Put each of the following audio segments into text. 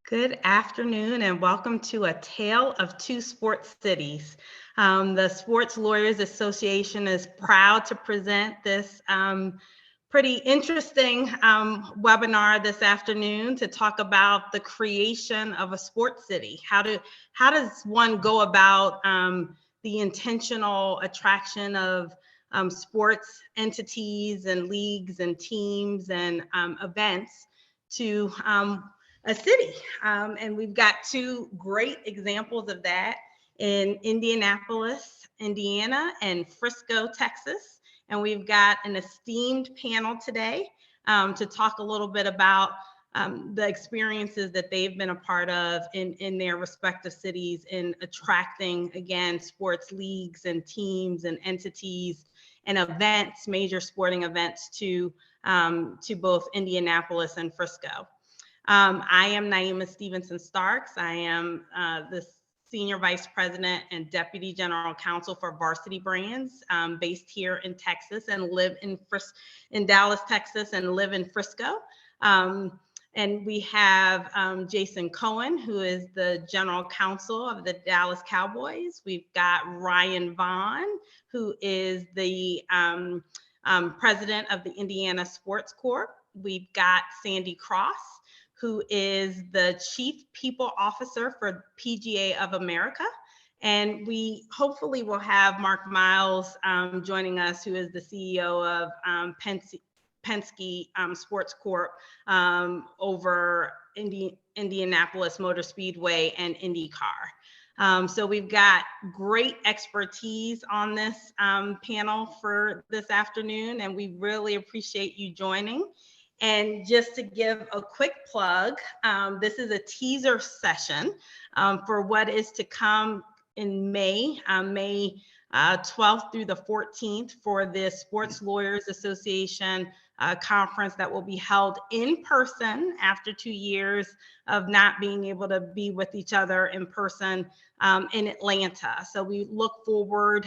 Good afternoon and welcome to A Tale of Two Sports Cities. The Sports Lawyers Association is proud to present this pretty interesting webinar this afternoon to talk about the creation of a sports city. How does one go about the intentional attraction of sports entities and leagues and teams and events to a city. And we've got two great examples of that in Indianapolis, Indiana, and Frisco, Texas. And we've got an esteemed panel today to talk a little bit about the experiences that they've been a part of in their respective cities in attracting, again, sports leagues and teams and entities and events, major sporting events to both Indianapolis and Frisco. I am Naima Stevenson Starks. I am the Senior Vice President and Deputy General Counsel for Varsity Brands, based here in Texas and live in Dallas, Texas, and live in Frisco. And we have Jason Cohen, who is the General Counsel of the Dallas Cowboys. We've got Ryan Vaughn, who is the President of the Indiana Sports Corp. We've got Sandy Cross, who is the Chief People Officer for PGA of America. And we hopefully will have Mark Miles joining us, who is the CEO of Penske Sports Corp over Indianapolis Motor Speedway and IndyCar. So we've got great expertise on this panel for this afternoon, and we really appreciate you joining. And just to give a quick plug, this is a teaser session for what is to come in May, May 12th through the 14th for the Sports Lawyers Association conference that will be held in person after 2 years of not being able to be with each other in person in Atlanta. So we look forward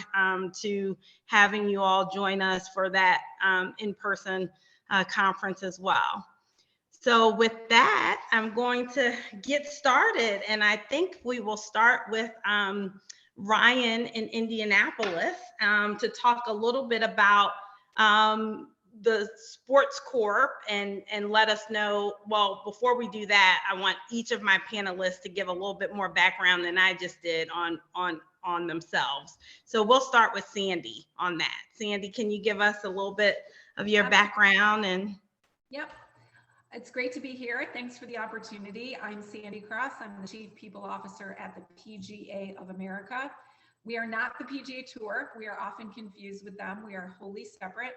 to having you all join us for that in-person conference as well. So with that, I'm going to get started, and I think we will start with Ryan in Indianapolis to talk a little bit about the Sports Corp and let us know. Well, before we do that, I want each of my panelists to give a little bit more background than I just did on themselves. So we'll start with Sandy on that. Sandy, can you give us a little bit of your background? And Yep, it's great to be here. Thanks for the opportunity. I'm Sandy Cross. I'm the Chief People Officer at the PGA of America. We are not the PGA Tour. We are often confused with them. We are wholly separate.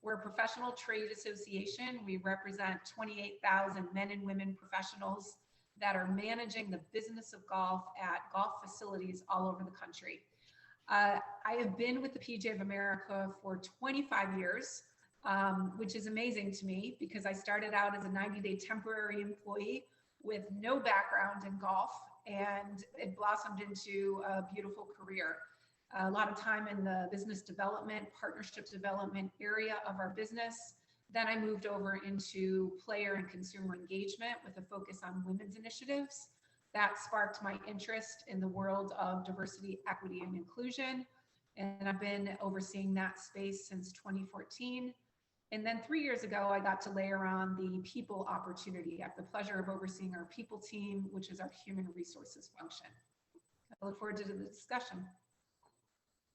We're a professional trade association. We represent 28,000 men and women professionals that are managing the business of golf at golf facilities all over the country. I have been with the PGA of America for 25 years. Which is amazing to me because I started out as a 90-day temporary employee with no background in golf, and it blossomed into a beautiful career. A lot of time in the business development, partnership development area of our business. Then I moved over into player and consumer engagement with a focus on women's initiatives. That sparked my interest in the world of diversity, equity, and inclusion. And I've been overseeing that space since 2014. And then 3 years ago, I got to layer on the people opportunity. I have the pleasure of overseeing our people team, which is our human resources function. I look forward to the discussion.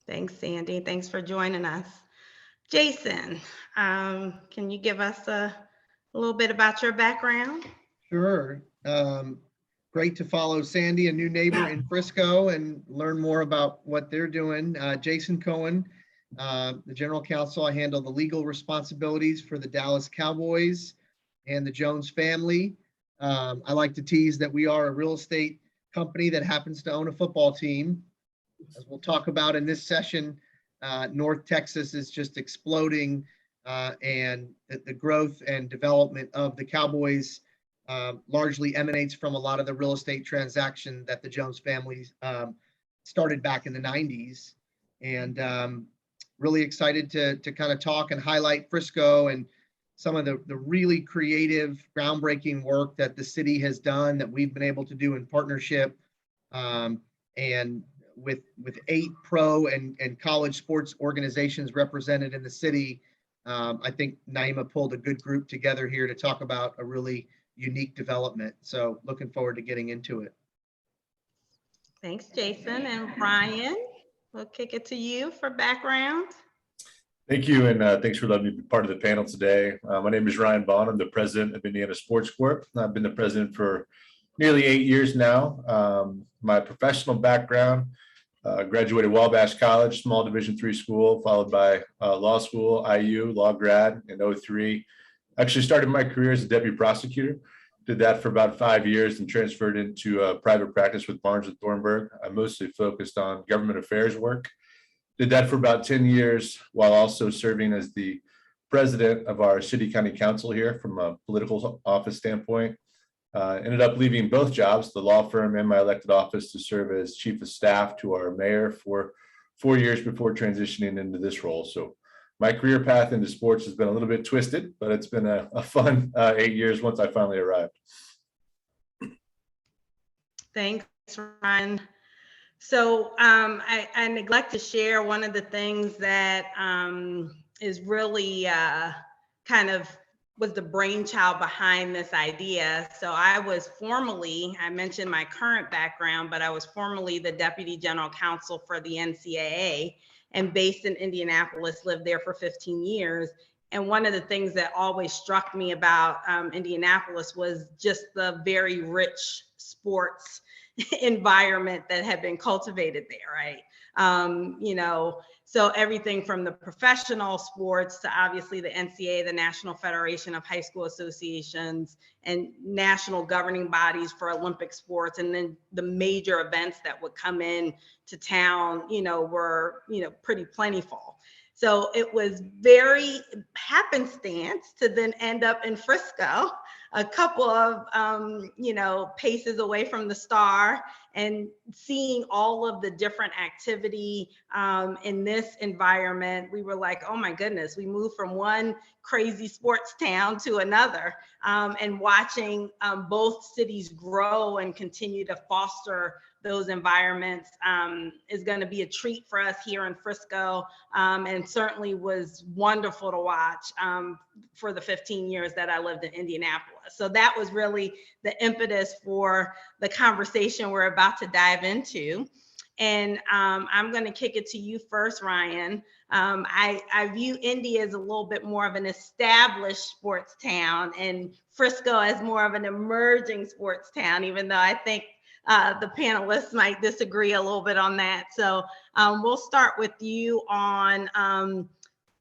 thanks, Sandy. Thanks for joining us. Jason, can you give us a little bit about your background? Sure. Great to follow Sandy, a new neighbor in Frisco, and learn more about what they're doing. Jason Cohen, the General Counsel. I handle the legal responsibilities for the Dallas Cowboys and the Jones family. I like to tease that we are a real estate company that happens to own a football team. As we'll talk about in this session, North Texas is just exploding, and the growth and development of the Cowboys largely emanates from a lot of the real estate transaction that the Jones family started back in the 90s. And really excited to kind of talk and highlight Frisco and some of the really creative, groundbreaking work that the city has done that we've been able to do in partnership. And with 8 pro and college sports organizations represented in the city, I think Naima pulled a good group together here to talk about a really unique development. So looking forward to getting into it. Thanks, Jason. And Brian, we'll kick it to you for background. Thank you, and thanks for letting me be part of the panel today. My name is Ryan Vaughn. I'm the president of Indiana Sports Corp. I've been the president for nearly 8 years now. My professional background, graduated Wabash College, small Division III school, followed by law school, IU, law grad in 03. Actually started my career as a deputy prosecutor. Did that for about 5 years and transferred into private practice with Barnes and Thornburg. I mostly focused on government affairs work. Did that for about 10 years while also serving as the president of our city county council here from a political office standpoint. Ended up leaving both jobs, the law firm and my elected office, to serve as chief of staff to our mayor for 4 years before transitioning into this role. So my career path into sports has been a little bit twisted, but it's been a fun 8 years once I finally arrived. Thanks, Ryan. So I neglect to share one of the things that is really kind of was the brainchild behind this idea. So I was formerly, I mentioned my current background, but I was formerly the deputy general counsel for the NCAA and based in Indianapolis, lived there for 15 years. And one of the things that always struck me about Indianapolis was just the very rich sports environment that had been cultivated there, right? So everything from the professional sports to obviously the NCAA, the National Federation of High School Associations, and national governing bodies for Olympic sports, and then the major events that would come in to town, were, pretty plentiful. So it was very happenstance to then end up in Frisco, a couple of, paces away from the Star, and seeing all of the different activity in this environment. We were like, oh my goodness, we moved from one crazy sports town to another, and watching both cities grow and continue to foster those environments is going to be a treat for us here in Frisco, and certainly was wonderful to watch for the 15 years that I lived in Indianapolis. So that was really the impetus for the conversation we're about to dive into. And I'm going to kick it to you first, Ryan. I view Indy as a little bit more of an established sports town and Frisco as more of an emerging sports town, even though I think the panelists might disagree a little bit on that. So we'll start with you on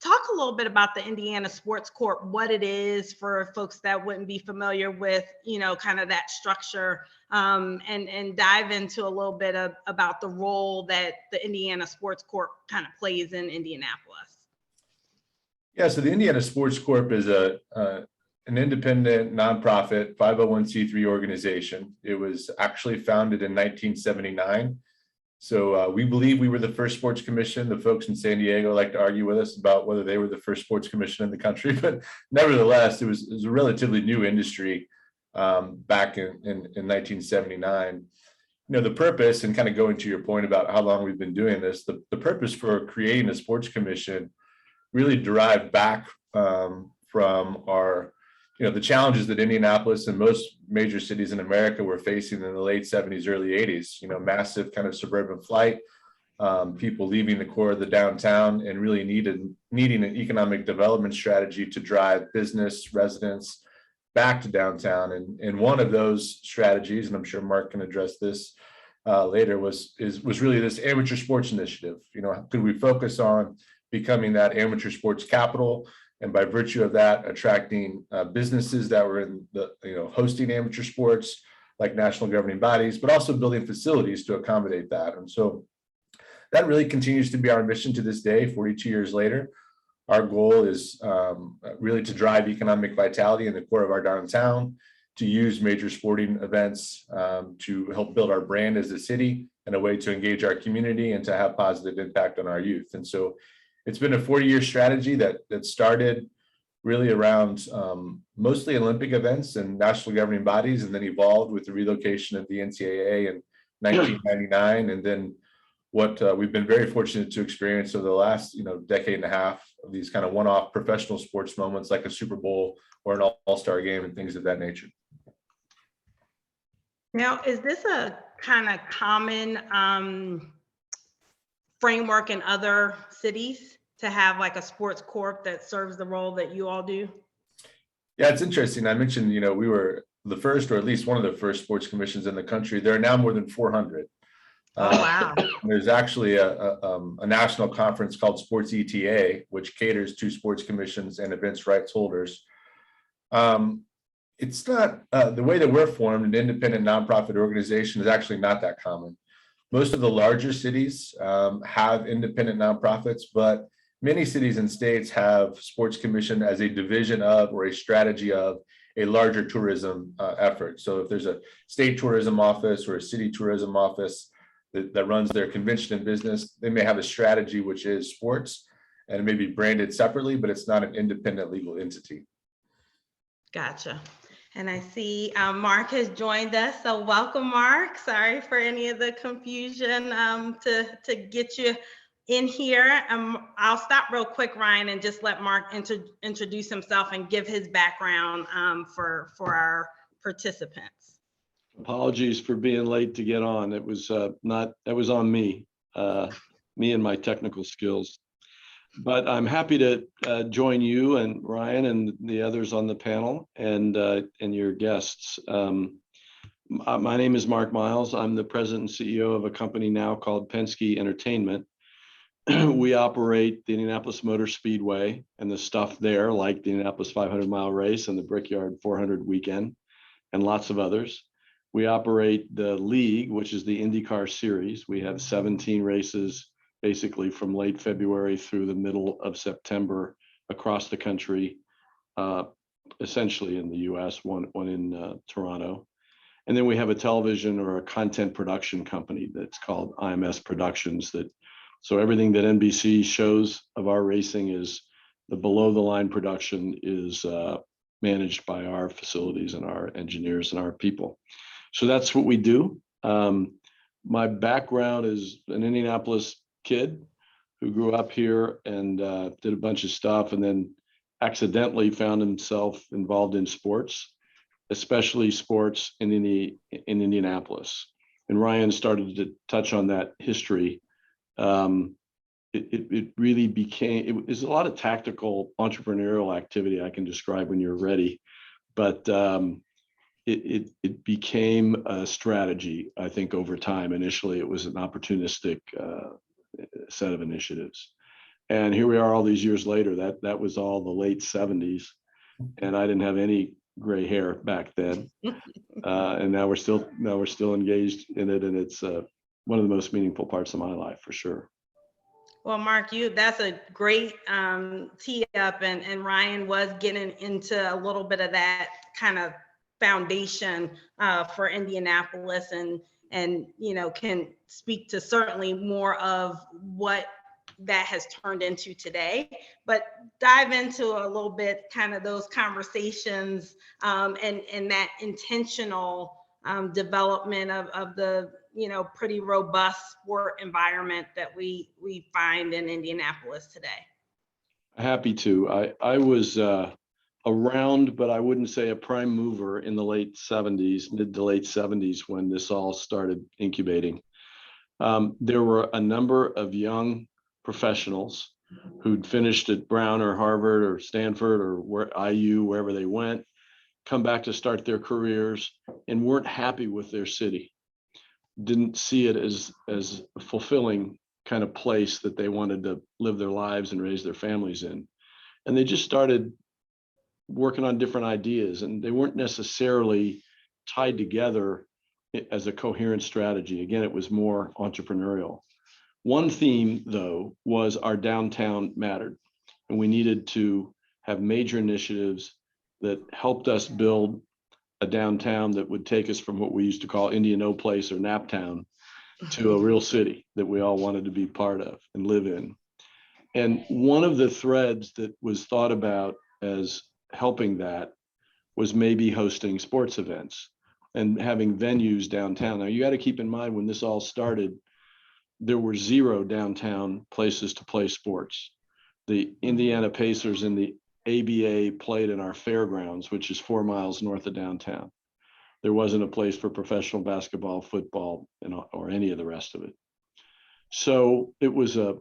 talk a little bit about the Indiana Sports Corp, what it is for folks that wouldn't be familiar with, kind of that structure, and dive into a little bit about the role that the Indiana Sports Corp kind of plays in Indianapolis. Yeah, so the Indiana Sports Corp is an independent nonprofit 501c3 organization. It was actually founded in 1979. So we believe we were the first sports commission. The folks in San Diego like to argue with us about whether they were the first sports commission in the country, but nevertheless, it was a relatively new industry back in 1979. The purpose, and kind of going to your point about how long we've been doing this, the purpose for creating a sports commission really derived back from our the challenges that Indianapolis and most major cities in America were facing in the late 70s, early 80s, massive kind of suburban flight, people leaving the core of the downtown and really needing an economic development strategy to drive business residents back to downtown. And one of those strategies, and I'm sure Mark can address this later, was really this amateur sports initiative. Could we focus on becoming that amateur sports capital? And by virtue of that, attracting businesses that were in the, hosting amateur sports like national governing bodies, but also building facilities to accommodate that. And so that really continues to be our mission to this day, 42 years later. Our goal is really to drive economic vitality in the core of our downtown, to use major sporting events to help build our brand as a city and a way to engage our community and to have positive impact on our youth. And so it's been a 40-year strategy that started really around mostly Olympic events and national governing bodies, and then evolved with the relocation of the NCAA in 1999. And then what we've been very fortunate to experience over the last, decade and a half of these kind of one-off professional sports moments like a Super Bowl or an all-star game and things of that nature. Now, is this a kind of common framework in other cities to have like a sports corp that serves the role that you all do? Yeah, it's interesting. I mentioned, we were the first, or at least one of the first sports commissions in the country. There are now more than 400. Oh, wow. There's actually a national conference called Sports ETA, which caters to sports commissions and events rights holders. It's not the way that we're formed, an independent nonprofit organization, is actually not that common. Most of the larger cities have independent nonprofits, but many cities and states have sports commission as a division of or a strategy of a larger tourism effort. So if there's a state tourism office or a city tourism office that runs their convention and business, they may have a strategy which is sports, and it may be branded separately, but it's not an independent legal entity. Gotcha. And I see Mark has joined us. So welcome, Mark. Sorry for any of the confusion to get you in here. I'll stop real quick, Ryan, and just let Mark introduce himself and give his background for our participants. Apologies for being late to get on. It was that was on me, me and my technical skills. But I'm happy to join you and Ryan and the others on the panel and your guests. My name is Mark Miles. I'm the president and CEO of a company now called Penske Entertainment. We operate the Indianapolis Motor Speedway and the stuff there, like the Indianapolis 500-mile race and the Brickyard 400 weekend, and lots of others. We operate the league, which is the IndyCar series. We have 17 races, basically from late February through the middle of September across the country, essentially in the US, one in Toronto. And then we have a television or a content production company that's called IMS Productions. So everything that NBC shows of our racing is the below the line production is managed by our facilities and our engineers and our people. So that's what we do. My background is an Indianapolis kid who grew up here and did a bunch of stuff, and then accidentally found himself involved in sports, especially sports in Indianapolis. And Ryan started to touch on that history. It really became, it was a lot of tactical entrepreneurial activity I can describe when you're ready, but it became a strategy, I think, over time. Initially, it was an opportunistic set of initiatives. And here we are all these years later. That was all the late 70s. And I didn't have any gray hair back then. And now we're still engaged in it. And it's one of the most meaningful parts of my life, for sure. Well, Mark, that's a great tee up, and Ryan was getting into a little bit of that kind of foundation for Indianapolis, and can speak to certainly more of what that has turned into today. But dive into a little bit kind of those conversations and that intentional development of the pretty robust sport environment that we find in Indianapolis today. Happy to. I was around, but I wouldn't say a prime mover in the late 70s, mid to late 70s, when this all started incubating. There were a number of young professionals who'd finished at Brown or Harvard or Stanford or IU, wherever they went, come back to start their careers and weren't happy with their city. Didn't see it as a fulfilling kind of place that they wanted to live their lives and raise their families in. And they just started working on different ideas, and they weren't necessarily tied together as a coherent strategy. Again, it was more entrepreneurial. One theme, though, was our downtown mattered, and we needed to have major initiatives that helped us build a downtown that would take us from what we used to call Indianapolis or Naptown to a real city that we all wanted to be part of and live in. And one of the threads that was thought about as helping that was maybe hosting sports events and having venues downtown. Now, you got to keep in mind, when this all started, there were 0 downtown places to play sports. The Indiana Pacers and the ABA played in our fairgrounds, which is 4 miles north of downtown. There wasn't a place for professional basketball, football, or any of the rest of it. So it was a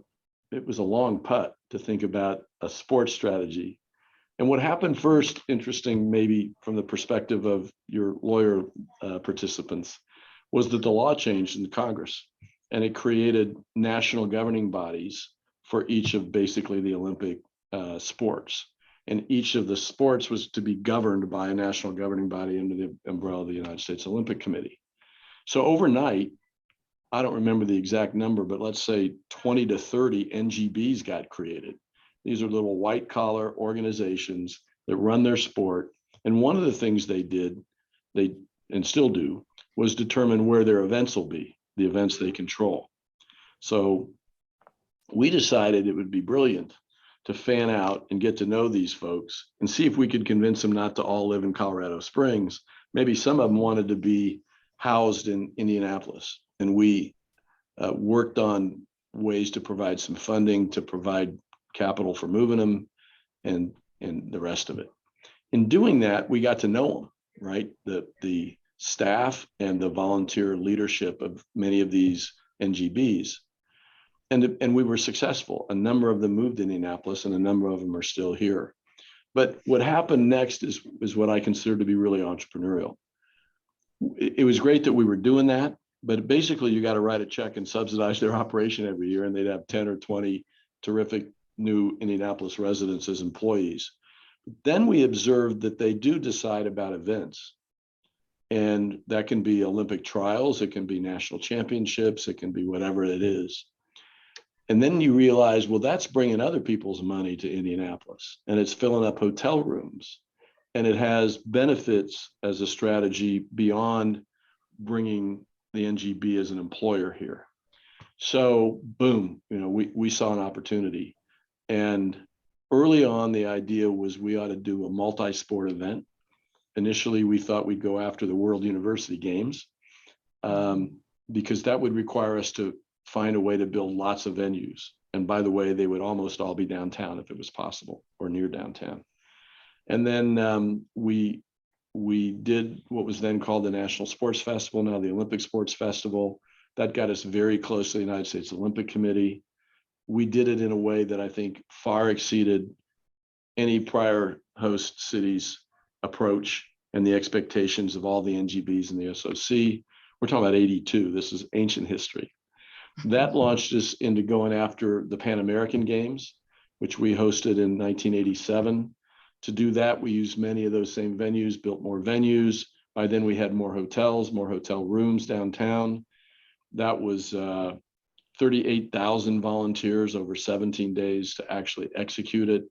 long putt to think about a sports strategy. And what happened first, interesting maybe from the perspective of your lawyer participants, was that the law changed in Congress, and it created national governing bodies for each of basically the Olympic sports. And each of the sports was to be governed by a national governing body under the umbrella of the United States Olympic Committee. So overnight, I don't remember the exact number, but let's say 20 to 30 NGBs got created. These are little white collar organizations that run their sport. And one of the things they did, and still do, was determine where their events will be, the events they control. So we decided it would be brilliant to fan out and get to know these folks and see if we could convince them not to all live in Colorado Springs. Maybe some of them wanted to be housed in Indianapolis. And we worked on ways to provide some funding, to provide capital for moving them, and the rest of it. In doing that, we got to know them, right? The staff and the volunteer leadership of many of these NGBs. And we were successful. A number of them moved to Indianapolis, and a number of them are still here. But what happened next is what I consider to be really entrepreneurial. It was great that we were doing that, but basically you got to write a check and subsidize their operation every year, and they'd have 10 or 20 terrific new Indianapolis residents as employees. Then we observed that they do decide about events. And that can be Olympic trials, it can be national championships, it can be whatever it is. And then you realize, well, that's bringing other people's money to Indianapolis, and it's filling up hotel rooms, and it has benefits as a strategy beyond bringing the NGB as an employer here. So boom, we saw an opportunity. And early on, the idea was we ought to do a multi-sport event. Initially, we thought we'd go after the World University Games because that would require us to find a way to build lots of venues. And by the way, they would almost all be downtown if it was possible, or near downtown. And then we did what was then called the National Sports Festival, now the Olympic Sports Festival. That got us very close to the United States Olympic Committee. We did it in a way that I think far exceeded any prior host city's approach and the expectations of all the NGBs and the SOC. We're talking about 82. This is ancient history. That launched us into going after the Pan American Games, which we hosted in 1987. To do that, we used many of those same venues, built more venues. By then we had more hotels, more hotel rooms downtown. That was 38,000 volunteers over 17 days to actually execute it.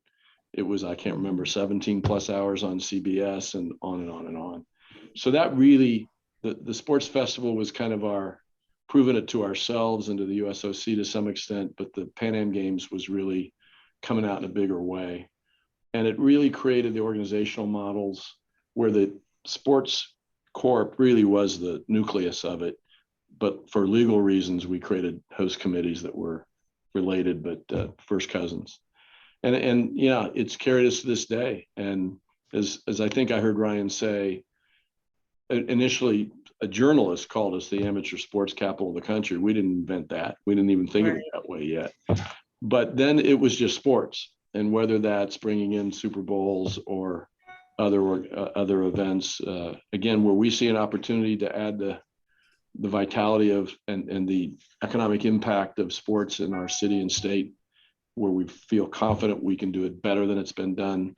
It was, I can't remember, 17 plus hours on CBS and on and on and on. So that really, the sports festival was kind of our proving it to ourselves and to the USOC to some extent, but the Pan Am Games was really coming out in a bigger way. And it really created the organizational models where the sports corp really was the nucleus of it. But for legal reasons, we created host committees that were related, but first cousins. And yeah, it's carried us to this day. And as I think I heard Ryan say, initially, a journalist called us the amateur sports capital of the country. We didn't invent that. We didn't even think of it that way yet. But then it was just sports. And whether that's bringing in Super Bowls or other events, again, where we see an opportunity to add the vitality of and the economic impact of sports in our city and state, where we feel confident we can do it better than it's been done,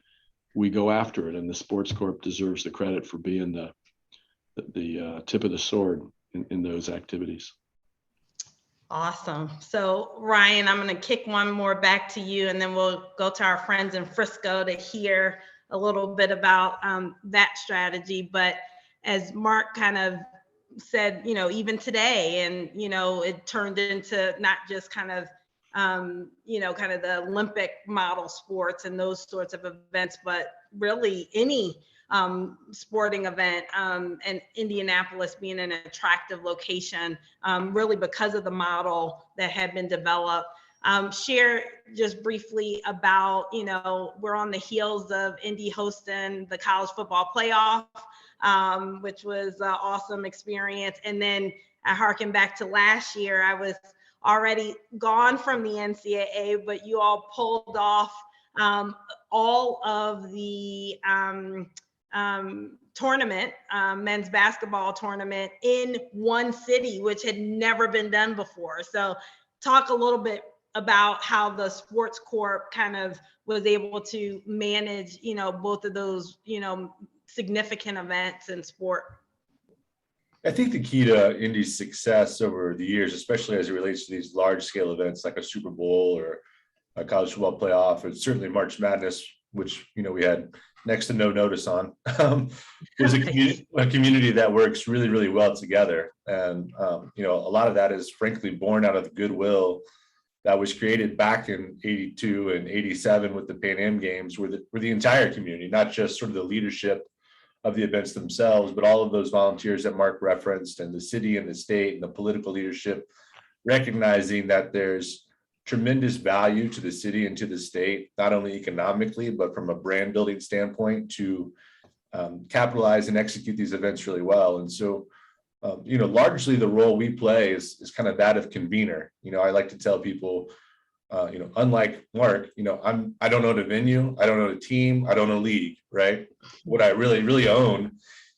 we go after it. And the Sports Corp deserves the credit for being the tip of the sword in those activities. Awesome. So Ryan, I'm going to kick one more back to you, and then we'll go to our friends in Frisco to hear a little bit about that strategy. But as Mark kind of said, even today, and, it turned into not just kind of kind of the Olympic model sports and those sorts of events, but really any sporting event, and Indianapolis being an attractive location, really because of the model that had been developed. Share just briefly about, we're on the heels of Indy hosting the college football playoff, which was an awesome experience. And then I harken back to last year, I was already gone from the NCAA, but you all pulled off all of the tournament, men's basketball tournament in one city, which had never been done before. So talk a little bit about how the Sports Corp kind of was able to manage, both of those, significant events in sport. I think the key to Indy's success over the years, especially as it relates to these large scale events like a Super Bowl or a college football playoff, and certainly March Madness, which, we had next to no notice on, was a community that works really, really well together. And, a lot of that is frankly born out of the goodwill that was created back in 82 and 87 with the Pan Am Games, where the entire community, not just sort of the leadership of the events themselves, but all of those volunteers that Mark referenced, and the city and the state and the political leadership, recognizing that there's tremendous value to the city and to the state, not only economically, but from a brand building standpoint, to capitalize and execute these events really well. And so, largely the role we play is kind of that of convener. I like to tell people, unlike Mark, I don't own a venue, I don't own a team, I don't own a league, right? What I really, really own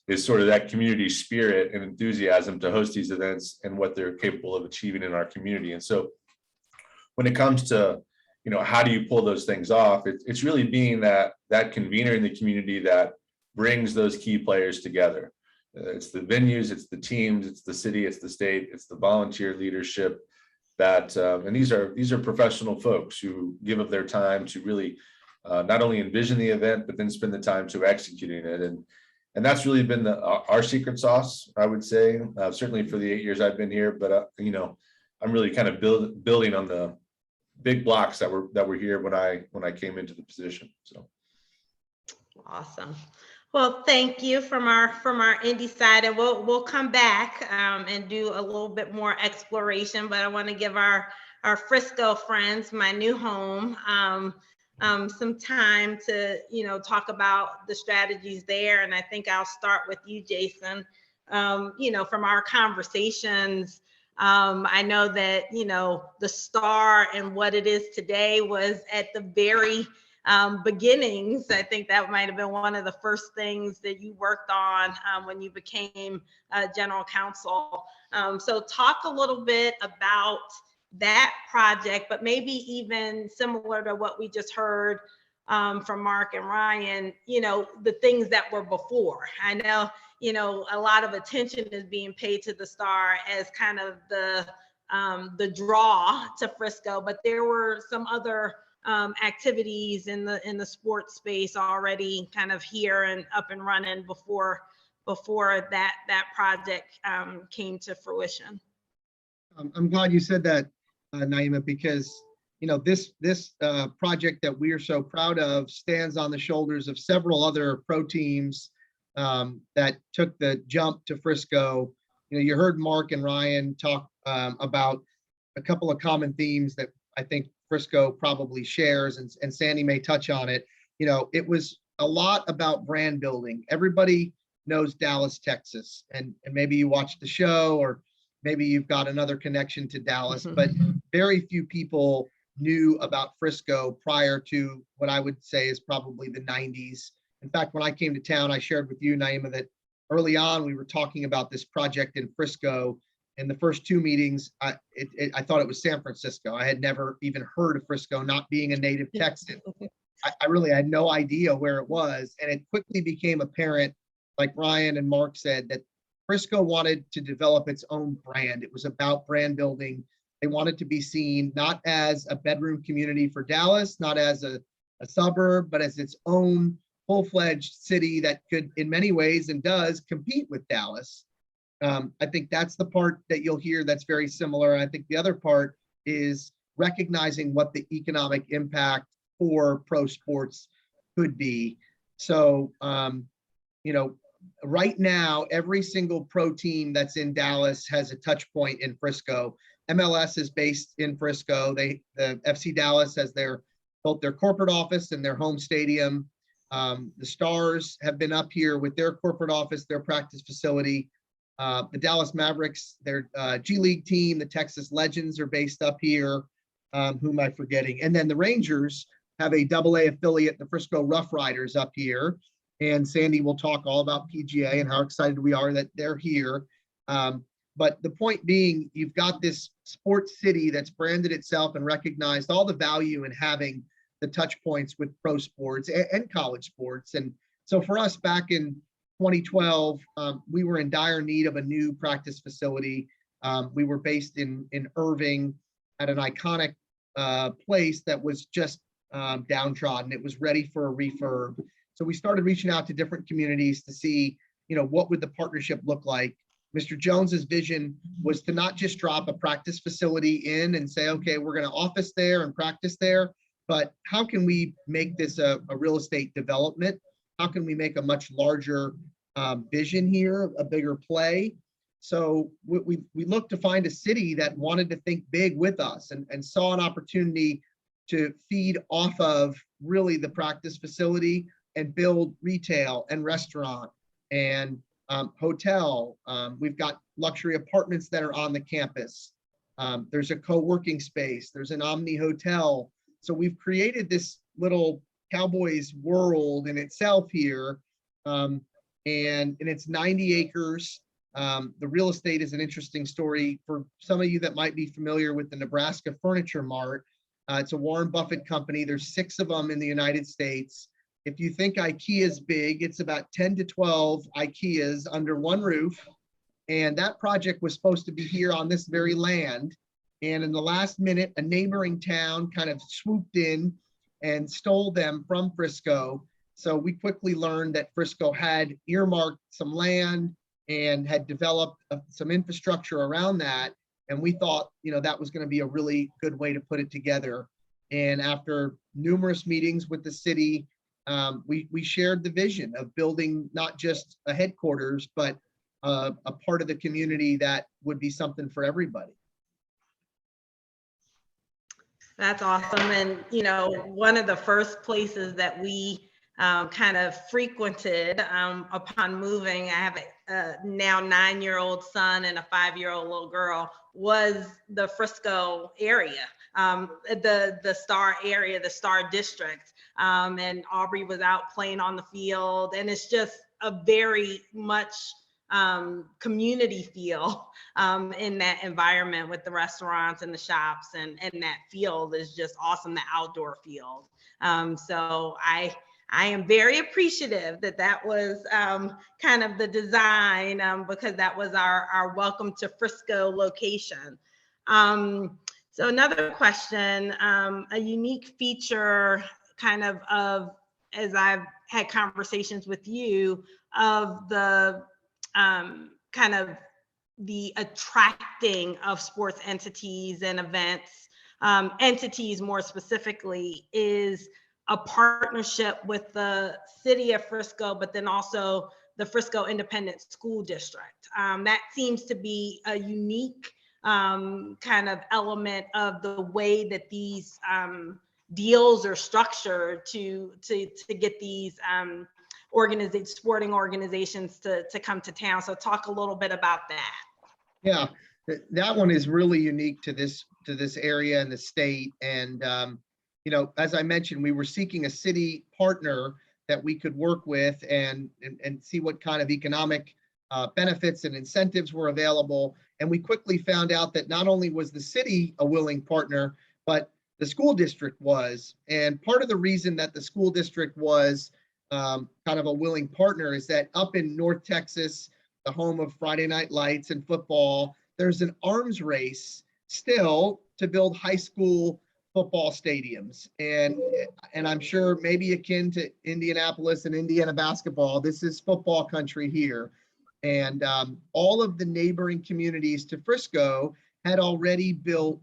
is sort of that community spirit and enthusiasm to host these events and what they're capable of achieving in our community. And so when it comes to, how do you pull those things off? It's really being that convener in the community that brings those key players together. It's the venues, it's the teams, it's the city, it's the state, it's the volunteer leadership that, and these are professional folks who give up their time to really not only envision the event, but then spend the time to executing it. And that's really been our secret sauce, I would say, certainly for the 8 years I've been here. But, I'm really kind of building on the big blocks that were here when I came into the position. So. Awesome. Well, thank you from our Indy side, and we'll come back and do a little bit more exploration. But I want to give our Frisco friends, my new home, some time to talk about the strategies there. And I think I'll start with you, Jason. From our conversations, I know that the Star and what it is today was at the very beginnings. I think that might have been one of the first things that you worked on when you became general counsel. So talk a little bit about that project, but maybe even similar to what we just heard from Mark and Ryan, the things that were before. I know, a lot of attention is being paid to the Star as kind of the draw to Frisco, but there were some other activities in the sports space already kind of here and up and running before that project came to fruition. I'm glad you said that, Naima, because this project that we are so proud of stands on the shoulders of several other pro teams that took the jump to Frisco. You heard Mark and Ryan talk about a couple of common themes that I think Frisco probably shares, and Sandy may touch on it. It was a lot about brand building. Everybody knows Dallas, Texas, and maybe you watched the show, or maybe you've got another connection to Dallas, but very few people knew about Frisco prior to what I would say is probably the 90s. In fact, when I came to town, I shared with you, Naima, that early on we were talking about this project in Frisco. In the first two meetings, I thought it was San Francisco. I had never even heard of Frisco, not being a native Texan. I really had no idea where it was. And it quickly became apparent, like Ryan and Mark said, that Frisco wanted to develop its own brand. It was about brand building. They wanted to be seen not as a bedroom community for Dallas, not as a suburb, but as its own full-fledged city that could, in many ways, and does, compete with Dallas. I think that's the part that you'll hear that's very similar. I think the other part is recognizing what the economic impact for pro sports could be. So, you know, right now, every single pro team that's in Dallas has a touch point in Frisco. MLS is based in Frisco. The FC Dallas has both their corporate office and their home stadium. The Stars have been up here with their corporate office, their practice facility. The Dallas Mavericks, their G League team, the Texas Legends are based up here. Who am I forgetting? And then the Rangers have a AA affiliate, the Frisco Rough Riders, up here. And Sandy will talk all about PGA and how excited we are that they're here. But the point being, you've got this sports city that's branded itself and recognized all the value in having the touch points with pro sports and college sports. And so for us back in 2012, we were in dire need of a new practice facility. We were based in Irving at an iconic place that was just downtrodden. It was ready for a refurb. So we started reaching out to different communities to see, you know, what would the partnership look like. Mr. Jones's vision was to not just drop a practice facility in and say, okay, we're going to office there and practice there, but how can we make this a real estate development? How can we make a much larger vision here, a bigger play? So we looked to find a city that wanted to think big with us and saw an opportunity to feed off of really the practice facility and build retail and restaurant and hotel. We've got luxury apartments that are on the campus. There's a co-working space. There's an Omni hotel. So we've created this little Cowboys world in itself here. And it's 90 acres. The real estate is an interesting story for some of you that might be familiar with the Nebraska Furniture Mart. It's a Warren Buffett company. There's 6 of them in the United States. If you think IKEA is big, it's about 10 to 12 IKEAs under one roof. And that project was supposed to be here on this very land. And in the last minute, a neighboring town kind of swooped in and stole them from Frisco. So we quickly learned that Frisco had earmarked some land and had developed some infrastructure around that. And we thought, you know, that was going to be a really good way to put it together. And after numerous meetings with the city, we shared the vision of building not just a headquarters, but a part of the community that would be something for everybody. That's awesome. And, you know, one of the first places that we kind of frequented upon moving, I have a now 9-year-old son and a 5-year-old little girl, was the Frisco area, the Star area, the Star district. And Aubrey was out playing on the field, and it's just a very much community feel in that environment with the restaurants and the shops, and that field is just awesome, the outdoor field. So I am very appreciative that was kind of the design, because that was our welcome to Frisco location. So another question, a unique feature kind of as I've had conversations with you, of the kind of the attracting of sports entities and events, entities more specifically, is a partnership with the city of Frisco, but then also the Frisco Independent School District. That seems to be a unique kind of element of the way that these deals are structured to get these sporting organizations to come to town. So talk a little bit about that. Yeah, that one is really unique to this area and the state. And you know, as I mentioned, we were seeking a city partner that we could work with and see what kind of economic benefits and incentives were available. And we quickly found out that not only was the city a willing partner, but the school district was. And part of the reason that the school district was kind of a willing partner is that up in North Texas, the home of Friday Night Lights and football, there's an arms race still to build high school football stadiums. And I'm sure maybe akin to Indianapolis and Indiana basketball, this is football country here. And all of the neighboring communities to Frisco had already built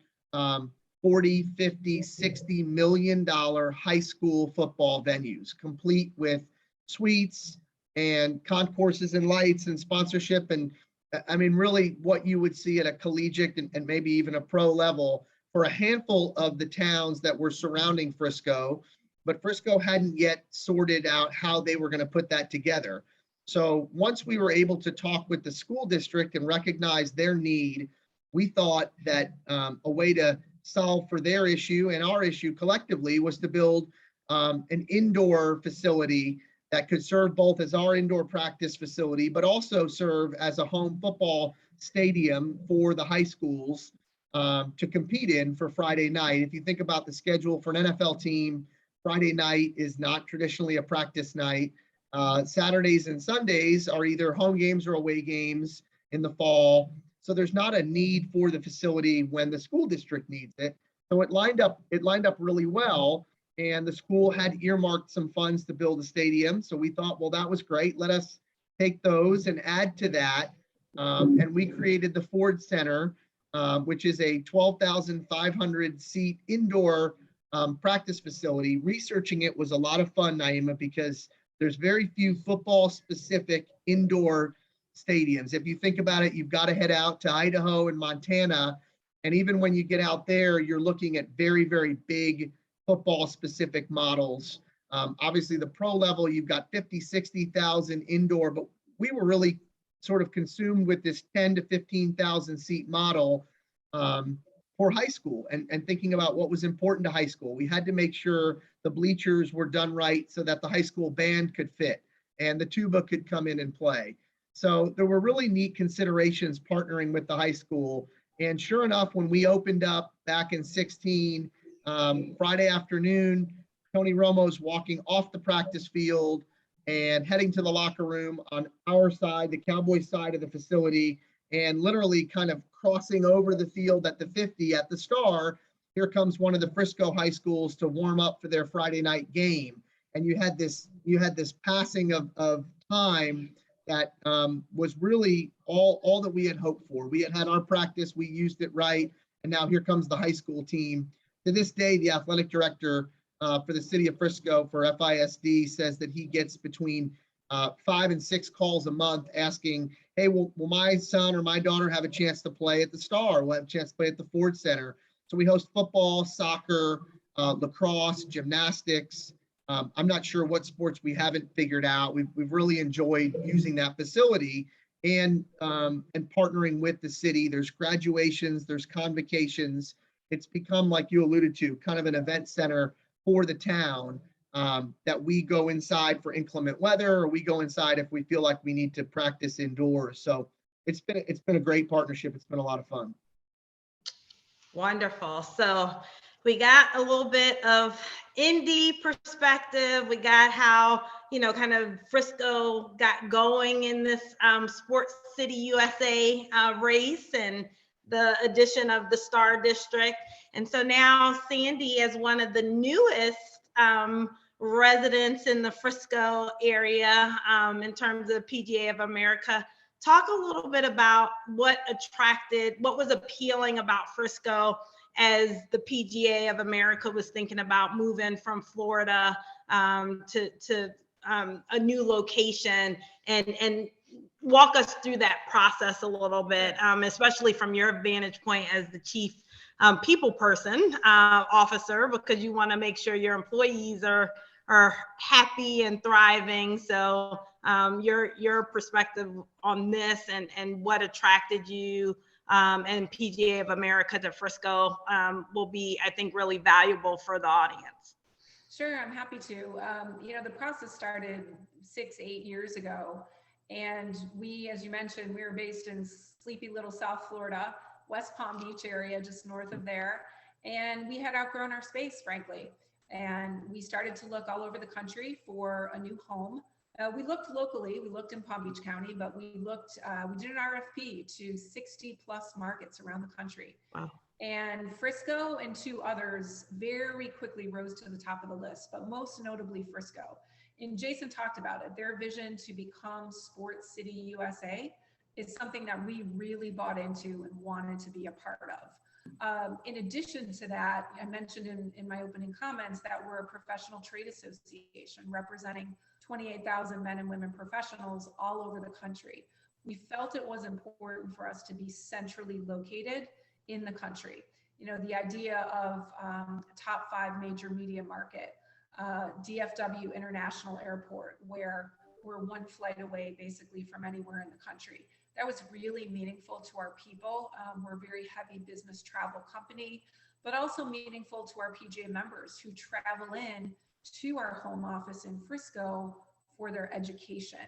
40, 50, 60 million dollar high school football venues, complete with suites and concourses and lights and sponsorship. And I mean, really what you would see at a collegiate and maybe even a pro level for a handful of the towns that were surrounding Frisco, but Frisco hadn't yet sorted out how they were going to put that together. So once we were able to talk with the school district and recognize their need, we thought that a way to solve for their issue and our issue collectively was to build an indoor facility that could serve both as our indoor practice facility, but also serve as a home football stadium for the high schools to compete in for Friday night. If you think about the schedule for an NFL team, Friday night is not traditionally a practice night. Saturdays and Sundays are either home games or away games in the fall. So there's not a need for the facility when the school district needs it. So it lined up really well. And the school had earmarked some funds to build a stadium. So we thought, well, that was great. Let us take those and add to that. And we created the Ford Center, which is a 12,500 seat indoor practice facility. Researching it was a lot of fun, Naima, because there's very few football specific indoor stadiums. If you think about it, you've got to head out to Idaho and Montana. And even when you get out there, you're looking at very, very big football specific models. Obviously the pro level, you've got 50, 60,000 indoor, but we were really sort of consumed with this 10 to 15,000 seat model for high school and thinking about what was important to high school. We had to make sure the bleachers were done right so that the high school band could fit and the tuba could come in and play. So there were really neat considerations partnering with the high school. And sure enough, when we opened up back in 16, Friday afternoon, Tony Romo's walking off the practice field and heading to the locker room on our side, the Cowboys side of the facility, and literally kind of crossing over the field at the 50 at the Star. Here comes one of the Frisco high schools to warm up for their Friday night game. And you had this passing of time that was really all that we had hoped for. We had our practice, we used it right, and now here comes the high school team. To this day, the athletic director for the city of Frisco for FISD says that he gets between 5 and 6 calls a month asking, hey, will my son or my daughter have a chance to play at the Star? Will have a chance to play at the Ford Center? So we host football, soccer, lacrosse, gymnastics. I'm not sure what sports we haven't figured out. We've really enjoyed using that facility and partnering with the city. There's graduations, there's convocations. It's become, like you alluded to, kind of an event center for the town that we go inside for inclement weather, or we go inside if we feel like we need to practice indoors. So it's been a great partnership. It's been a lot of fun. Wonderful. So we got a little bit of Indy perspective. We got how, kind of Frisco got going in this Sports City USA race and the addition of the Star District. And so now Sandy, as one of the newest residents in the Frisco area in terms of PGA of America, talk a little bit about what was appealing about Frisco as the PGA of America was thinking about moving from Florida to a new location, and walk us through that process a little bit, especially from your vantage point as the chief people person officer, because you want to make sure your employees are happy and thriving. So your perspective on this and what attracted you and PGA of America to Frisco will be, I think, really valuable for the audience. Sure, I'm happy to. The process started 6-8 years ago. And we, as you mentioned, we were based in sleepy little South Florida, West Palm Beach area, just north of there. And we had outgrown our space, frankly. And we started to look all over the country for a new home. We looked locally, we looked in Palm Beach County, but we did an RFP to 60 plus markets around the country. Wow. And Frisco and 2 others very quickly rose to the top of the list, but most notably Frisco. And Jason talked about it. Their vision to become Sports City USA is something that we really bought into and wanted to be a part of. In addition to that, I mentioned in my opening comments that we're a professional trade association representing 28,000 men and women professionals all over the country. We felt it was important for us to be centrally located in the country. You know, the idea of top 5 major media market, DFW International Airport, where we're 1 flight away basically from anywhere in the country. That was really meaningful to our people. We're a very heavy business travel company, but also meaningful to our PGA members who travel in to our home office in Frisco for their education.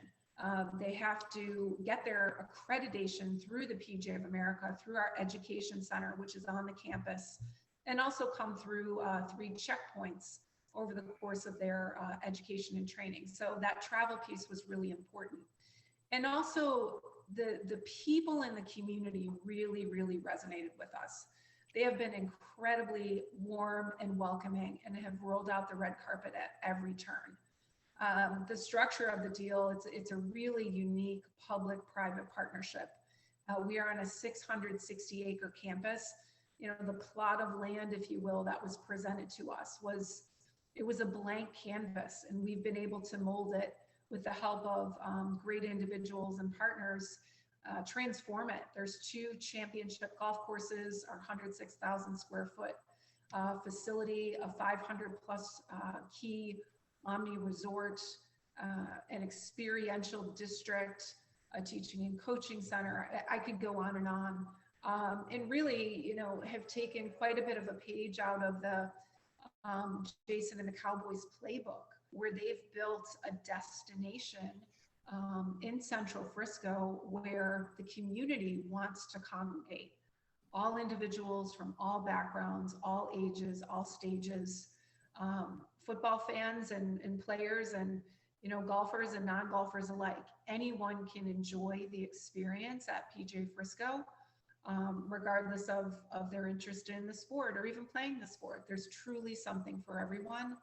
They have to get their accreditation through the PGA of America, through our education center, which is on the campus, and also come through 3 checkpoints over the course of their education and training. So that travel piece was really important. And also the people in the community really, really resonated with us. They have been incredibly warm and welcoming and have rolled out the red carpet at every turn. The structure of the deal, it's a really unique public-private partnership. We are on a 660-acre campus. You know, the plot of land, if you will, that was presented to us was a blank canvas, and we've been able to mold it with the help of great individuals and partners, transform it. There's 2 championship golf courses, our 106,000 square foot facility, a 500 plus key Omni resort, an experiential district, a teaching and coaching center. I could go on and on. And really, you know, have taken quite a bit of a page out of the Jason and the Cowboys playbook, where they've built a destination in Central Frisco where the community wants to congregate. All individuals from all backgrounds, all ages, all stages, football fans and players and, you know, golfers and non-golfers alike. Anyone can enjoy the experience at PGA Frisco, regardless of their interest in the sport or even playing the sport. There's truly something for everyone.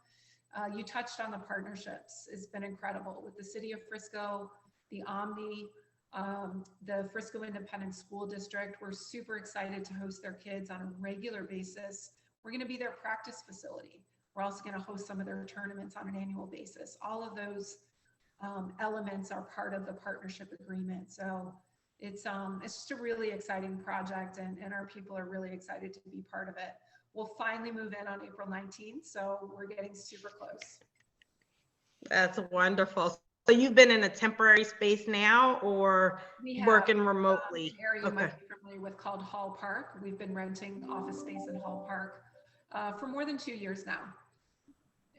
You touched on the partnerships. It's been incredible with the city of Frisco, the Omni, the Frisco Independent School District. We're super excited to host their kids on a regular basis. We're going to be their practice facility. We're also going to host some of their tournaments on an annual basis. All of those elements are part of the partnership agreement. So it's just a really exciting project, and our people are really excited to be part of it. We'll finally move in on April 19th, so we're getting super close. That's wonderful. So you've been in a temporary space now, or working remotely? An area you might be familiar with called Hall Park. We've been renting office space in Hall Park for more than 2 years now.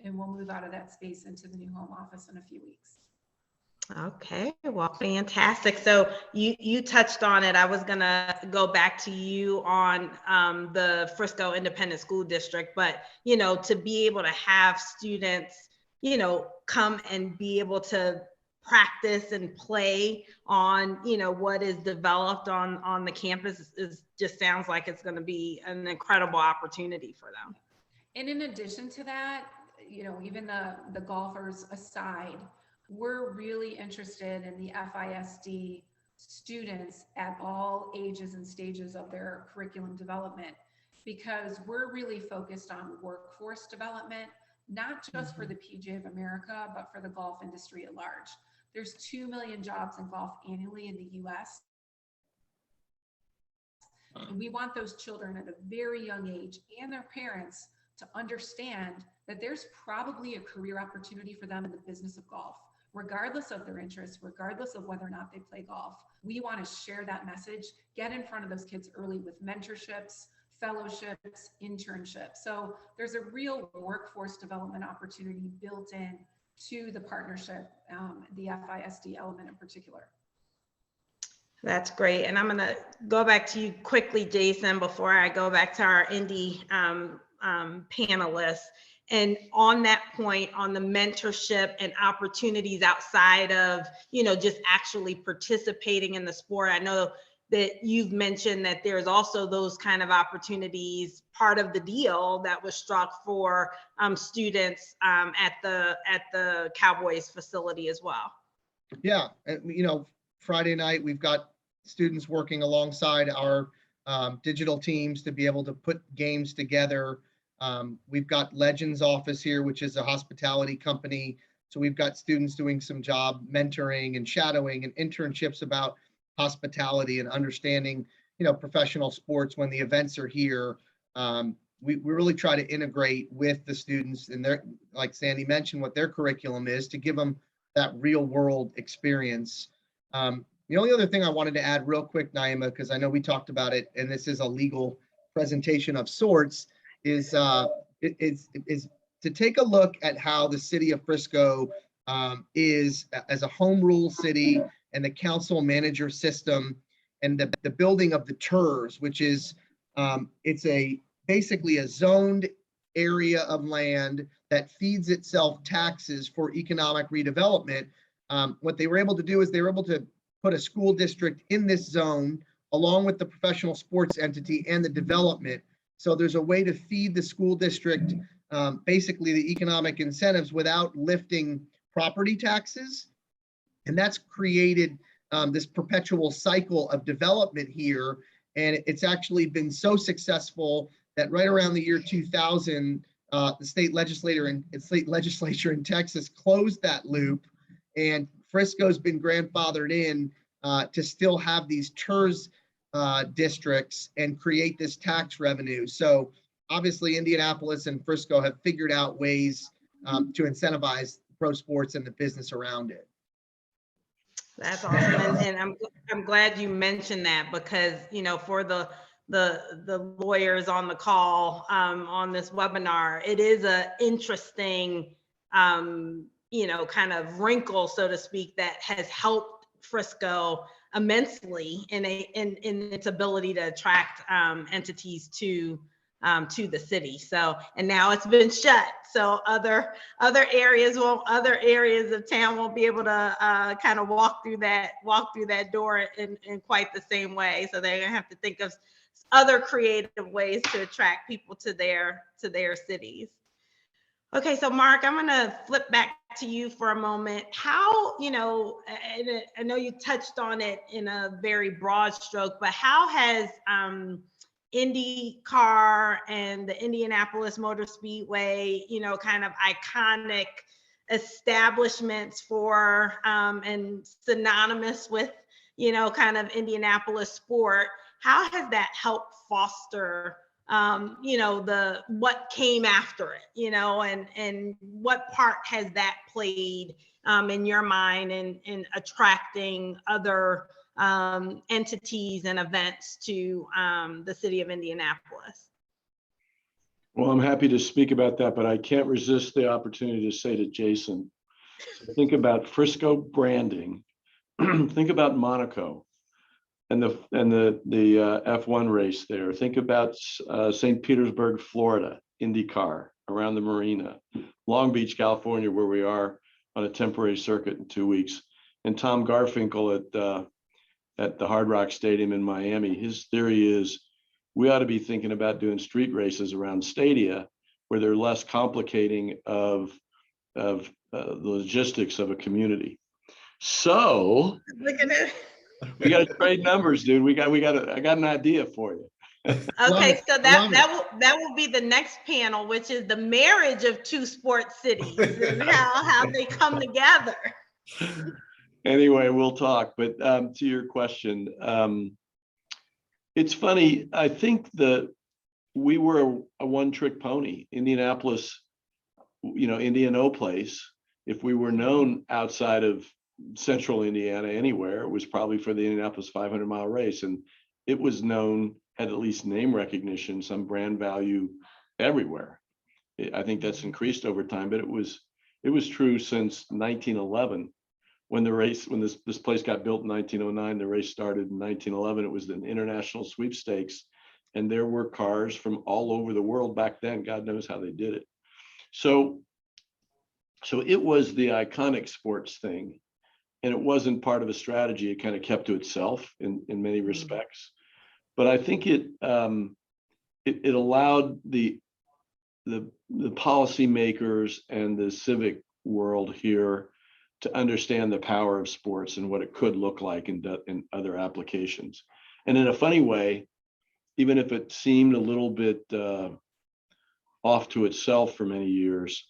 And we'll move out of that space into the new home office in a few weeks. Okay, well, fantastic. So you touched on it. I was gonna go back to you on the Frisco Independent School District, but, you know, to be able to have students, you know, come and be able to practice and play on, you know, what is developed on the campus is just sounds like it's going to be an incredible opportunity for them. And in addition to that, you know, even the golfers aside, we're really interested in the FISD students at all ages and stages of their curriculum development, because we're really focused on workforce development, not just for the PGA of America, but for the golf industry at large. There's 2 million jobs in golf annually in the US. And we want those children at a very young age and their parents to understand that there's probably a career opportunity for them in the business of golf, regardless of their interests, regardless of whether or not they play golf. We want to share that message, get in front of those kids early with mentorships, fellowships, internships. So there's a real workforce development opportunity built in to the partnership, the FISD element in particular. That's great. And I'm going to go back to you quickly, Jason, before I go back to our Indy panelists. And on that point, on the mentorship and opportunities outside of, you know, just actually participating in the sport, I know that you've mentioned that there's also those kind of opportunities, part of the deal that was struck for students at the Cowboys facility as well. Yeah, you know, Friday night, we've got students working alongside our digital teams to be able to put games together. We've got Legends Office here, which is a hospitality company. So we've got students doing some job mentoring and shadowing and internships about hospitality and understanding, professional sports when the events are here. We really try to integrate with the students and their, like Sandy mentioned, what their curriculum is to give them that real world experience. The only other thing I wanted to add real quick, Naima, because I know we talked about it, and this is a legal presentation of sorts, is to take a look at how the city of Frisco is as a home rule city, and the council manager system, and the building of the TERS, which is it's basically a zoned area of land that feeds itself taxes for economic redevelopment. What they were able to do is they were able to put a school district in this zone along with the professional sports entity and the development. So there's a way to feed the school district basically the economic incentives without lifting property taxes. And that's created this perpetual cycle of development here. And it's actually been so successful that right around the year 2000, the state legislature in Texas closed that loop, and Frisco's been grandfathered in to still have these TERS districts and create this tax revenue. So obviously Indianapolis and Frisco have figured out ways to incentivize pro sports and the business around it. That's awesome, and I'm glad you mentioned that, because for the lawyers on the call on this webinar, it is a interesting kind of wrinkle, so to speak, that has helped Frisco immensely in its ability to attract entities to the city. So, and now it's been shut. So other areas of town won't be able to kind of walk through that door in quite the same way. So they're gonna have to think of other creative ways to attract people to their cities. Okay, so Mark, I'm gonna flip back to you for a moment. How, I know you touched on it in a very broad stroke, but how has IndyCar and the Indianapolis Motor Speedway, kind of iconic establishments for and synonymous with, kind of Indianapolis sport, how has that helped foster what came after it, and what part has that played in your mind in attracting other entities and events to the city of Indianapolis? Well, I'm happy to speak about that, but I can't resist the opportunity to say to Jason, think about Frisco branding, think about Monaco and the F1 race there. Think about St. Petersburg, Florida, IndyCar around the marina, Long Beach, California, where we are on a temporary circuit in 2 weeks, and Tom Garfinkel at the Hard Rock Stadium in Miami. His theory is we ought to be thinking about doing street races around stadia where they're less complicating of the logistics of a community. So Look at it. we got to trade numbers, dude. I got an idea for you. Okay, so that will be the next panel, which is the marriage of two sports cities and how they come together. Anyway, we'll talk. But to your question, it's funny. I think we were a one-trick pony. Indianapolis, Indianapolis. If we were known outside of central Indiana anywhere, it was probably for the Indianapolis 500-mile race, and it was known, had at least name recognition, some brand value everywhere. I think that's increased over time, but it was true since 1911. When this place got built in 1909, the race started in 1911. It was an international sweepstakes, and there were cars from all over the world back then. God knows how they did it. So it was the iconic sports thing, and it wasn't part of a strategy. It kind of kept to itself in many respects. But I think it allowed the policymakers and the civic world here to understand the power of sports and what it could look like in other applications. And in a funny way, even if it seemed a little bit off to itself for many years,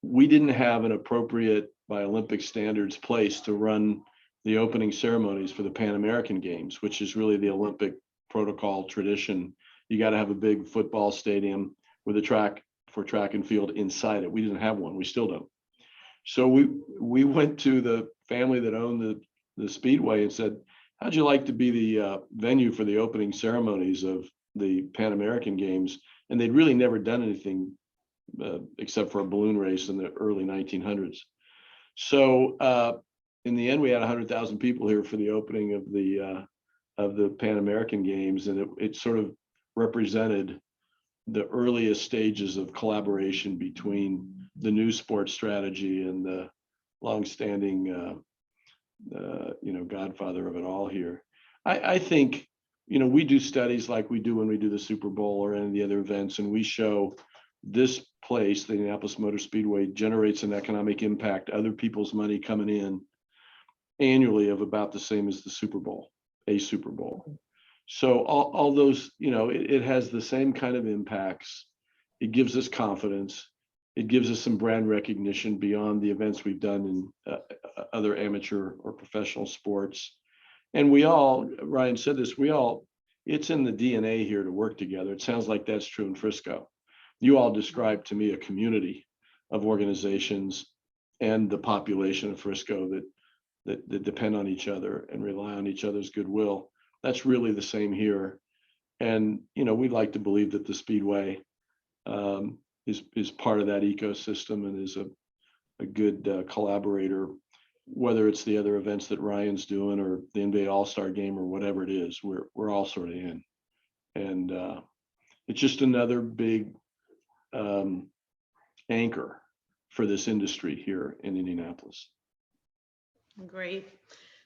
we didn't have an appropriate, by Olympic standards, place to run the opening ceremonies for the Pan American Games, which is really the Olympic protocol tradition. You got to have a big football stadium with a track for track and field inside it. We didn't have one. We still don't. So we went to the family that owned the Speedway and said, how'd you like to be the venue for the opening ceremonies of the Pan American Games? And they'd really never done anything except for a balloon race in the early 1900s. So in the end, we had 100,000 people here for the opening of the Pan American Games, and it sort of represented the earliest stages of collaboration between the new sports strategy and the longstanding godfather of it all here. I think, we do studies like we do when we do the Super Bowl or any of the other events, and we show this place, the Indianapolis Motor Speedway, generates an economic impact, other people's money coming in annually of about the same as the Super Bowl, a Super Bowl. So all those, it has the same kind of impacts. It gives us confidence. It gives us some brand recognition beyond the events we've done in other amateur or professional sports. And Ryan said this, it's in the DNA here to work together. It sounds like that's true in Frisco. You all described to me a community of organizations and the population of Frisco that depend on each other and rely on each other's goodwill. That's really the same here. And, we'd like to believe that the Speedway is part of that ecosystem and is a good collaborator, whether it's the other events that Ryan's doing or the NBA All-Star Game or whatever it is, we're all sort of in. And it's just another big anchor for this industry here in Indianapolis. Great.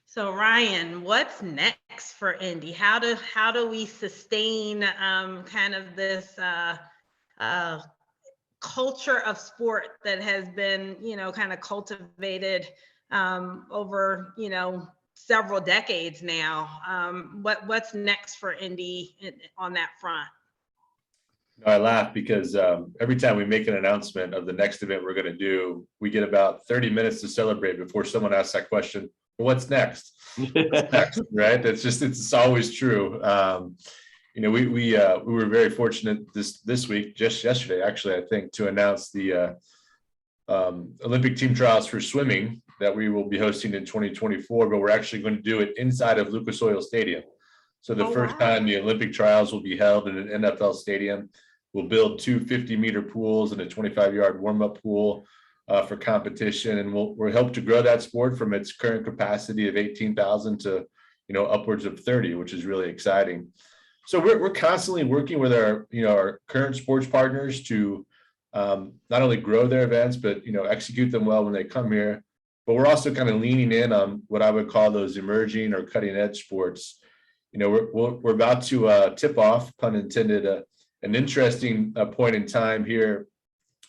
So Ryan, what's next for Indy? How do we sustain kind of this culture of sport that has been, kind of cultivated over, several decades now? What's next for Indy on that front? I laugh because every time we make an announcement of the next event we're going to do, we get about 30 minutes to celebrate before someone asks that question, well, what's next? What's next, right? It's always true. We were very fortunate this week, just yesterday, actually, I think, to announce the Olympic team trials for swimming that we will be hosting in 2024, but we're actually going to do it inside of Lucas Oil Stadium. So the first time the Olympic trials will be held in an NFL stadium. We'll build 2 50-meter pools and a 25-yard warm-up pool for competition, and we'll help to grow that sport from its current capacity of 18,000 to upwards of 30, which is really exciting. So we're constantly working with our current sports partners to not only grow their events, but execute them well when they come here. But we're also kind of leaning in on what I would call those emerging or cutting edge sports. We're about to tip off, pun intended, an interesting point in time here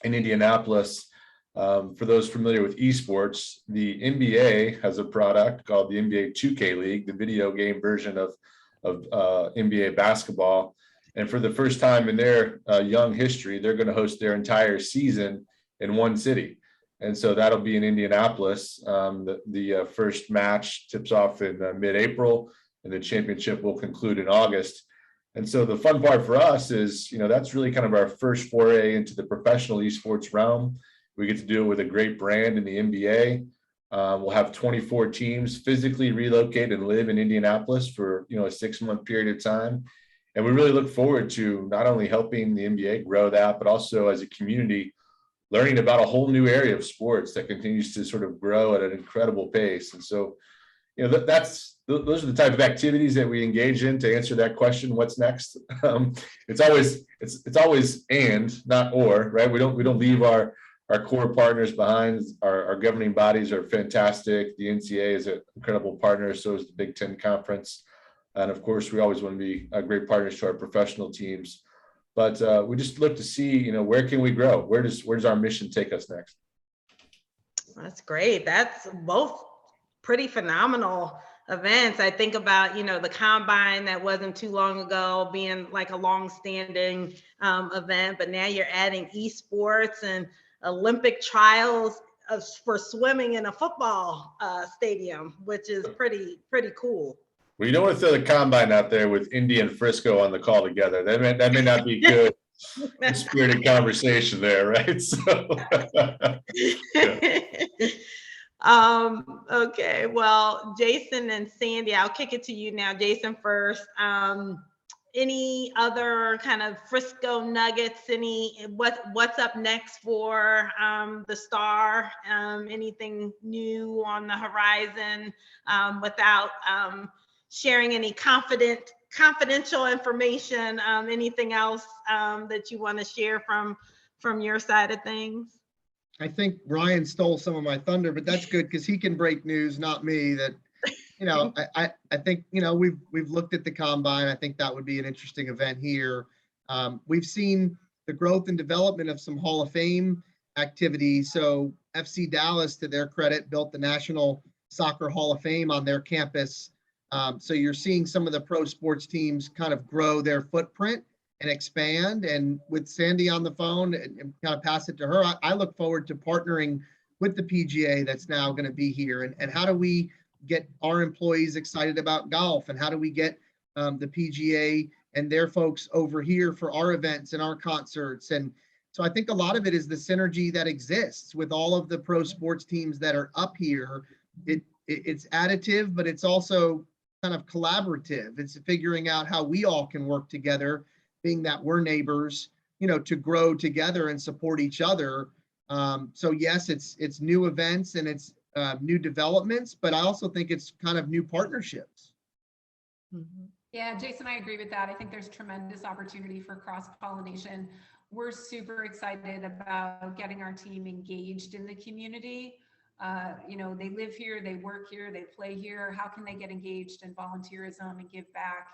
in Indianapolis. For those familiar with esports, the NBA has a product called the NBA 2K League, the video game version of NBA basketball. And for the first time in their young history, they're going to host their entire season in one city. And so that'll be in Indianapolis. The first match tips off in mid-April, and the championship will conclude in August. And so the fun part for us is, that's really kind of our first foray into the professional esports realm. We get to do it with a great brand in the NBA. We'll have 24 teams physically relocate and live in Indianapolis for, a 6-month period of time. And we really look forward to not only helping the NBA grow that, but also as a community, learning about a whole new area of sports that continues to sort of grow at an incredible pace. And so, those are the type of activities that we engage in to answer that question, what's next? It's always and, not or, right? We don't leave our core partners behind. Our governing bodies are fantastic. The NCAA is an incredible partner. So is the Big Ten Conference. And of course, we always want to be great partners to our professional teams. But we just look to see, where can we grow? Where does our mission take us next? That's great. That's both pretty phenomenal events. I think about, the combine that wasn't too long ago being like a long-standing event, but now you're adding esports and Olympic trials for swimming in a football stadium, which is pretty cool. Well, you don't want to throw the combine out there with Indy and Frisco on the call together. That may not be good spirited conversation there, right? So, okay, well, Jason and Sandy, I'll kick it to you now. Jason first. Any other kind of Frisco nuggets? What's up next for the Star? Anything new on the horizon without sharing any confidential information? Anything else that you want to share from your side of things? I think Ryan stole some of my thunder, but that's good because he can break news, not me. That, I think, we've looked at the combine. I think that would be an interesting event here. We've seen the growth and development of some Hall of Fame activity. So FC Dallas, to their credit, built the National Soccer Hall of Fame on their campus. So you're seeing some of the pro sports teams kind of grow their footprint and expand. And with Sandy on the phone and kind of pass it to her, I look forward to partnering with the PGA that's now going to be here. And how do we get our employees excited about golf? And how do we get the PGA and their folks over here for our events and our concerts? And so I think a lot of it is the synergy that exists with all of the pro sports teams that are up here. It's additive, but it's also kind of collaborative. It's figuring out how we all can work together, being that we're neighbors, to grow together and support each other. So yes, it's new events and it's new developments, but I also think it's kind of new partnerships. Mm-hmm. Yeah, Jason, I agree with that. I think there's tremendous opportunity for cross-pollination. We're super excited about getting our team engaged in the community. They live here, they work here, they play here. How can they get engaged in volunteerism and give back?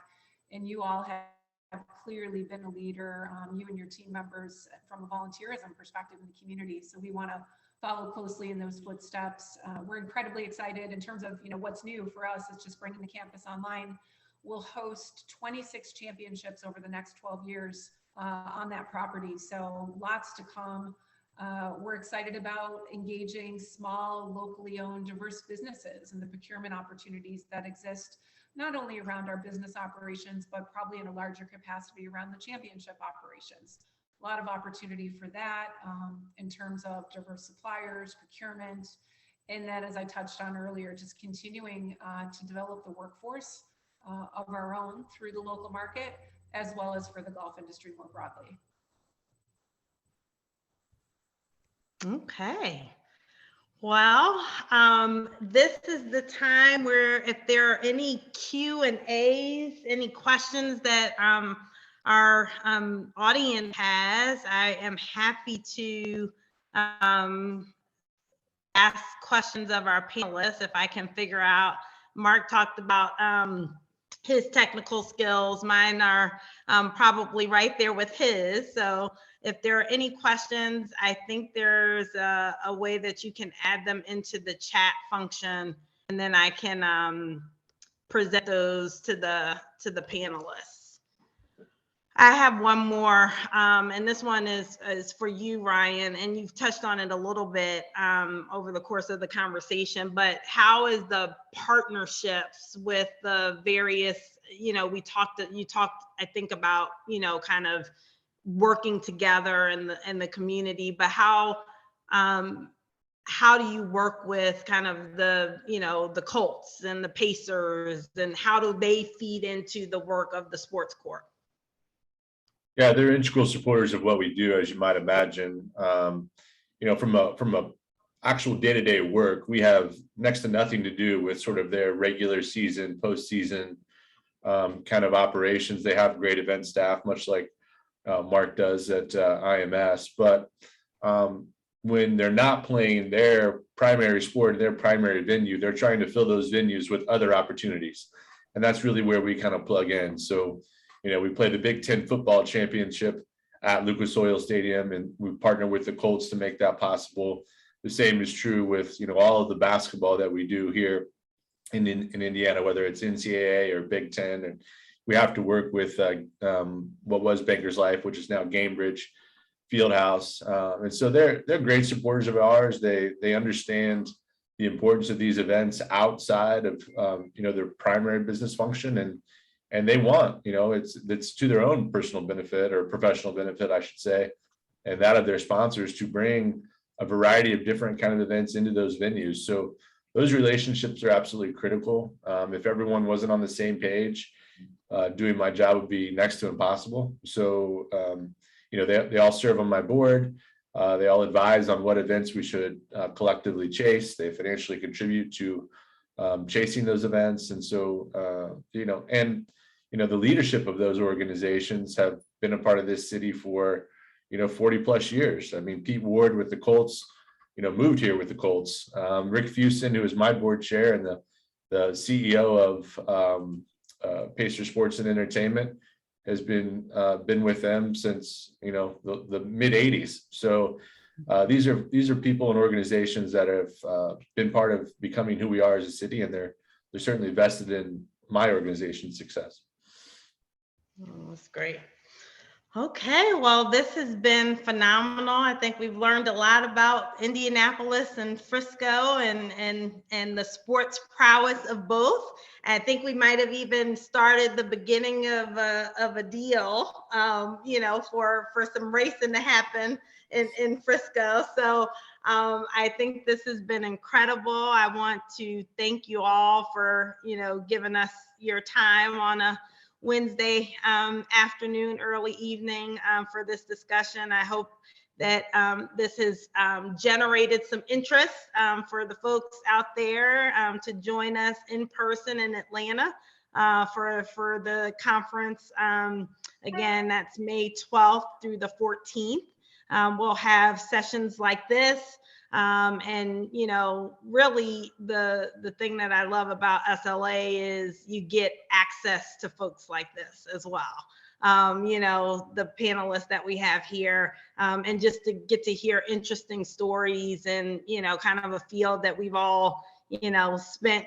And you all have clearly been a leader, you and your team members, from a volunteerism perspective in the community. So we want to follow closely in those footsteps. We're incredibly excited in terms of, what's new for us is just bringing the campus online. We'll host 26 championships over the next 12 years on that property. So lots to come. We're excited about engaging small, locally owned, diverse businesses and the procurement opportunities that exist, not only around our business operations, but probably in a larger capacity around the championship operations. A lot of opportunity for that in terms of diverse suppliers, procurement, and then, as I touched on earlier, just continuing to develop the workforce of our own through the local market, as well as for the golf industry more broadly. Okay. Well, this is the time where if there are any Q&As, any questions that our audience has, I am happy to ask questions of our panelists. If I can figure out, Mark talked about his technical skills. Mine are probably right there with his. So if there are any questions, I think there's a way that you can add them into the chat function, and then I can present those to the panelists. I have one more, and this one is for you, Ryan, and you've touched on it a little bit over the course of the conversation, but how is the partnerships with the various, you talked, I think about, kind of working together in the community, but how do you work with kind of the Colts and the Pacers, and how do they feed into the work of the sports corp? Yeah, they're integral supporters of what we do, as you might imagine. From a actual day-to-day work, we have next to nothing to do with sort of their regular season, postseason kind of operations. They have great event staff, much like Mark does at IMS. But when they're not playing their primary sport, their primary venue, they're trying to fill those venues with other opportunities. And that's really where we kind of plug in. So, we play the Big Ten football championship at Lucas Oil Stadium, and we partner with the Colts to make that possible. The same is true with, all of the basketball that we do here in Indiana, whether it's NCAA or Big Ten, and we have to work with what was Bankers Life, which is now Gamebridge Fieldhouse, and so they're great supporters of ours. They understand the importance of these events outside of their primary business function, and they want, it's to their own personal benefit or professional benefit, I should say, and that of their sponsors to bring a variety of different kind of events into those venues. So those relationships are absolutely critical. If everyone wasn't on the same page, doing my job would be next to impossible. So, they all serve on my board. They all advise on what events we should collectively chase. They financially contribute to chasing those events. And so, the leadership of those organizations have been a part of this city for, 40 plus years. I mean, Pete Ward with the Colts, moved here with the Colts. Rick Fuson, who is my board chair and the CEO of Pacer Sports and Entertainment, has been with them since the mid 80s. So these are people and organizations that have been part of becoming who we are as a city, and they're certainly vested in my organization's success. Oh, that's great. Okay, well, this has been phenomenal. I think we've learned a lot about Indianapolis and Frisco and the sports prowess of both. I think we might have even started the beginning of a deal, for some racing to happen in Frisco. So I think this has been incredible. I want to thank you all for, giving us your time on a Wednesday afternoon, early evening for this discussion. I hope that this has generated some interest for the folks out there to join us in person in Atlanta for the conference. Again, that's May 12th through the 14th. We'll have sessions like this. And really the thing that I love about SLA is you get access to folks like this as well. The panelists that we have here, and just to get to hear interesting stories and, kind of a field that we've all, spent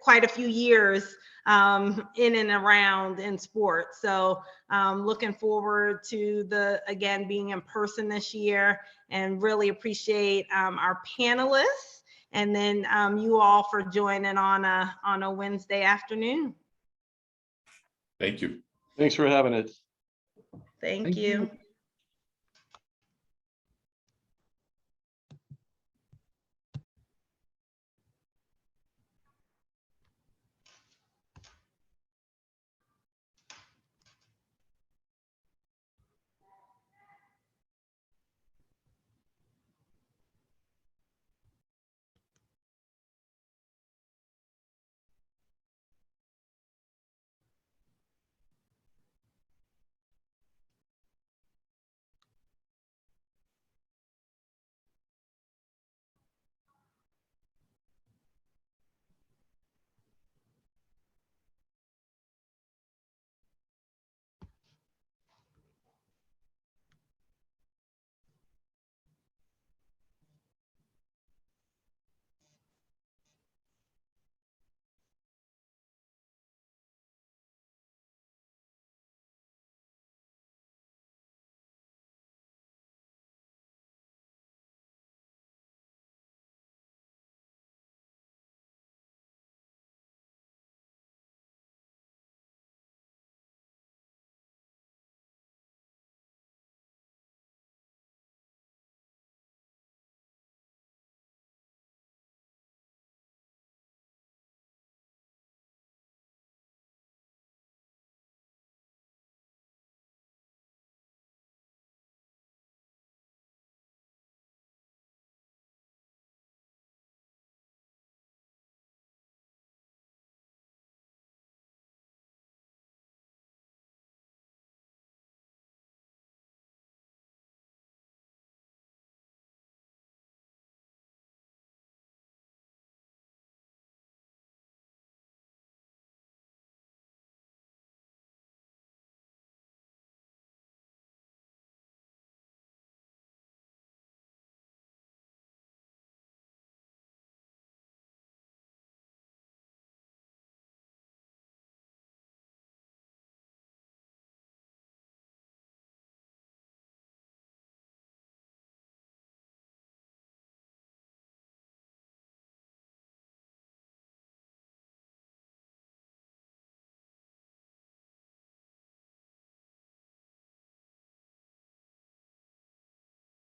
quite a few years in and around in sports. So looking forward to again, being in person this year, and really appreciate our panelists, and then you all for joining on a Wednesday afternoon. Thank you. Thanks for having us. Thank you.